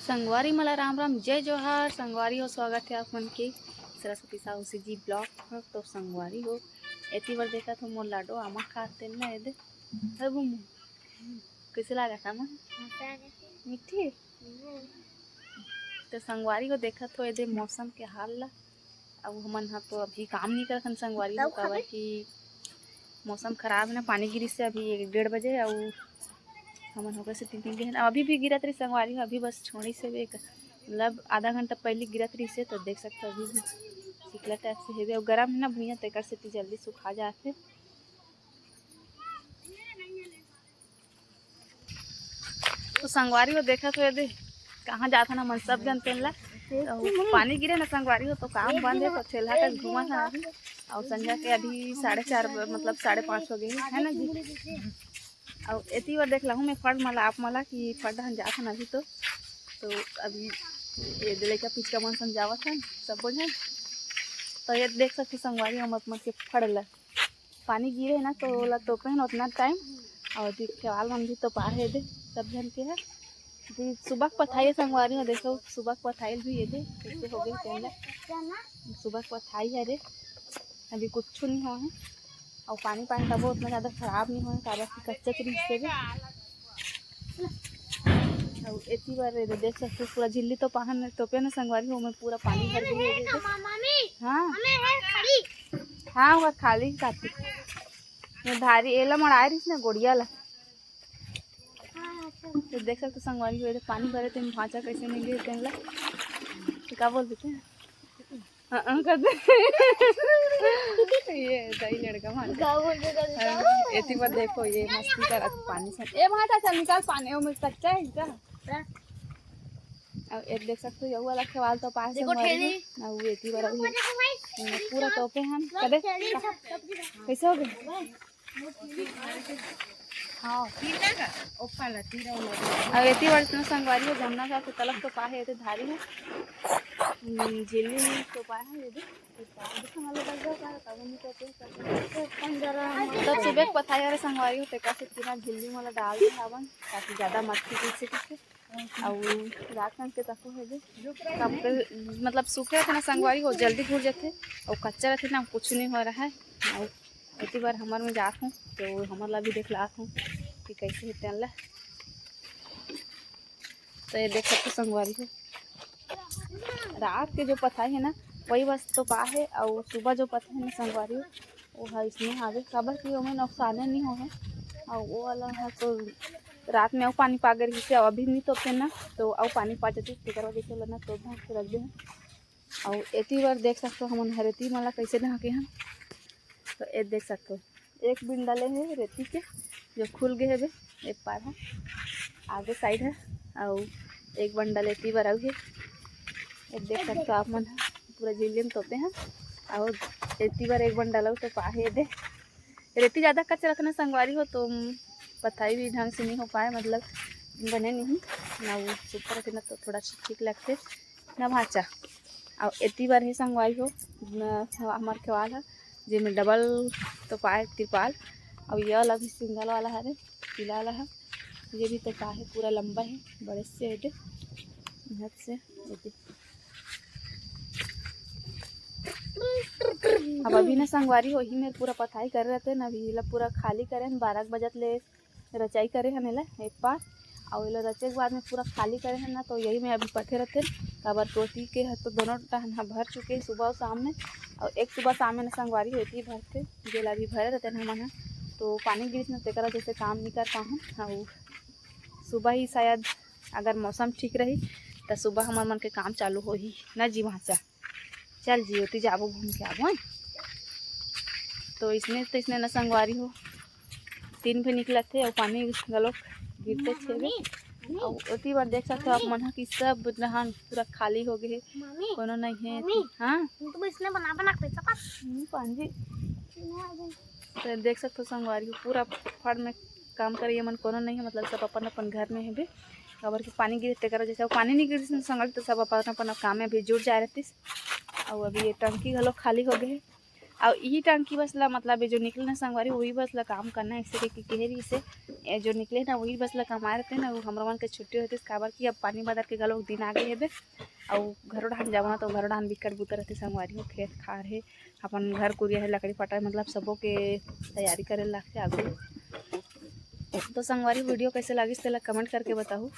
संगवारी मला राम राम जय जोहार। संगवारी हो स्वागत है आप मन के सरस्वती साहू से जी ब्लॉग। तो संगवारी हो एती बार देखा तो मोर लाडो आमा खाते ना ये अब कैसे लगा था मन मीठी। तो संगवारी हो देखा तो ये मौसम के हाल ला। अब हमन हा तो अभी काम नहीं करत संगवारी हो काबर कि मौसम खराब है ना, पानी गिरी से अभी 1-1:30 बजे और हमन हो गए से 3-3 दिन अभी भी गिरत रही संगवारी हो। अभी बस छोड़ी से भी मतलब आधा घंटा पहले गिरत रही से तो देख सकते अभी भी चिकला टाइप से हेवे और गर्म है ना भुइया तेकर से जल्दी सुखा जाते। तो संगवारी हो देखा तो यदि कहाँ जाता ना मन सब जन तेन ला तो पानी गिरे ना संगवारी हो तो काम बंद है तो ठेला का घूमा था अभी और संध्या के अभी 4:30 मतलब 5:30 हो गए है ना जी। और इतनी बार देख लूँ मैं फट मला आप मला कि फट हन जाता ना अभी तो अभी ये लड़का पिचका मन समझावा था सब बोझ तो ये देख सकते संगवारी मत मत के फड़ ला पानी गिरे ना तो ला तो पहन उतना टाइम और केवाल मन भी तो पार है दे सब जन के है भी सुबह पथाई संगवारी हो देखो सुबह पथाइल भी ये दे कैसे हो गई तेल सुबह पथाई है रे अभी कुछ नहीं हो है और पानी तब उतना ज़्यादा खराब नहीं हो काबर की कच्चा चीज से भी और इतनी बार देख सकते पूरा झिल्ली तो पहन तो पे ना संगवारी हो में पूरा पानी भर गई। हाँ हाँ वह खाली काटी धारी एला मड़ाए रही ना गोड़िया ला तो देख सकते संगवारी हो पानी भरे थे भाचा कैसे नहीं गए तेन ला तो क्या बोल देते हैं हाँ कर दे ये दही लड़का मार ऐसी बात देखो ये मस्ती कर पानी से ए भाचा चल निकाल पानी में कच्चा है क्या अब एक देख सकते हो ये वाला सवाल तो पास है ना वो एती बार पूरा टोपे हम कदे कैसे हो गए हाँ तीरा का ओपाला तीरा वाला अब एती बार तो संगवारी हो जमुना का तो तलब तो पाहे एते धारी है झिल्ली तो पाहे ये तो सुबह पथाई वाले संगवारी होते कैसे तीना झिल्ली मला डाल दे हवन ताकि ज़्यादा मक्खी पीछे और रात में के तको है कब मतलब सूखे थे ना संगवारी हो जल्दी घुल जाते और कच्चा रहते ना कुछ नहीं हो रहा है। और इतनी बार हमारे में जात हूँ तो हमारे ला भी देख ला हूँ कि कैसे है तेन ला तो ये देख सकते संगवारी हो रात के जो पथाई है ना वही बस तो पा है और सुबह जो पथाई है ना संगवारी हो वो है इसमें आगे खबर की वो में नुकसान नहीं हो है और वो वाला है तो रात में और पानी पा गई से अभी नहीं तो फिर ना तो और पानी पा जाती फिर वजह से लेना तो रख दे और इतनी बार देख सकते हो हम रेती मला कैसे नहा के हैं तो ये देख सकते हो एक बिन डाले हैं रेती के जो खुल गए है एक पार है आगे साइड है और एक बंडल इतनी बार आई है ये देख सकते हो आप मन पूरा झिल्ली में तोपे हैं और इतनी बार एक बंडल तो पाहे दे रेती ज़्यादा कच्चा रखना संगवारी हो तो पथाई भी ढंग से नहीं हो पाए मतलब बने नहीं ना वो ऊपर रखे ना तो थोड़ा ठीक लगते ना भाचा और इतनी बार ही संगवारी हो हमारे खेवाल है जिसमें डबल तो पाए तिरपाल और यह वाला भी सिंगल वाला है पीला वाला है ये भी तो पाए पूरा लंबा है बड़े से इधर से अब अभी ना संगवारी हो ही मेरे पूरा पथाई कर रहे थे ना अभी पूरा खाली करे 12 बजे ले रचाई करे हैं ना एक बार और ये रचे के बाद में पूरा खाली करे हैं ना तो यही में अभी पथे रहते काबर टोटी के है तो दोनों टहना भर चुके हैं सुबह और शाम में और एक सुबह शाम में संगवारी होती भरते जेला भी भरे रहते हैं मन तो पानी गिरीस ना तेकरा जैसे काम नहीं कर पाऊँ और सुबह ही शायद अगर मौसम ठीक रही तो सुबह हमारे मन के काम चालू हो ही ना जी वहाँ चल जी होती जाबो घूम के आबो तो इसने न संगवारी हो 3 भी निकला थे और पानी गलो गिरते थे और उतनी बार देख सकते हो आप मन कि सब नहान पूरा खाली हो गए कोनो नहीं है। हाँ तो इसने बना पानी तो देख सकते हो संगवारी हो पूरा फड़ में काम करिए मन कोनो नहीं है मतलब सब अपन अपन घर में है भी खबर कि पानी गिरते करो जैसे पानी नहीं गिर संगल तो सब अपन अपन काम में भी जुट जा रहती और अभी ये टंकी घलो खाली हो गए और यही टंकी बस ला मतलब ये जो निकले ना संगवारी वही बस ला काम करना है। इससे कि केहरी से ये जो निकले ना वही बस ला कमाए रहते ना। वो हमरा मन के छुट्टी होती काबर कि अब पानी बदर के गलोक दिन आगे हेबे और घरों डाहन जाओ ना तो घरों डाहन बिकट बुतर रहते संगवारी हो। खेत खार है अपन घर कुरिया है लकड़ी पटाए मतलब सबों के तैयारी करे लगते आगू। तो संगवारी वीडियो कैसे लगी तेला कमेंट करके बताओ।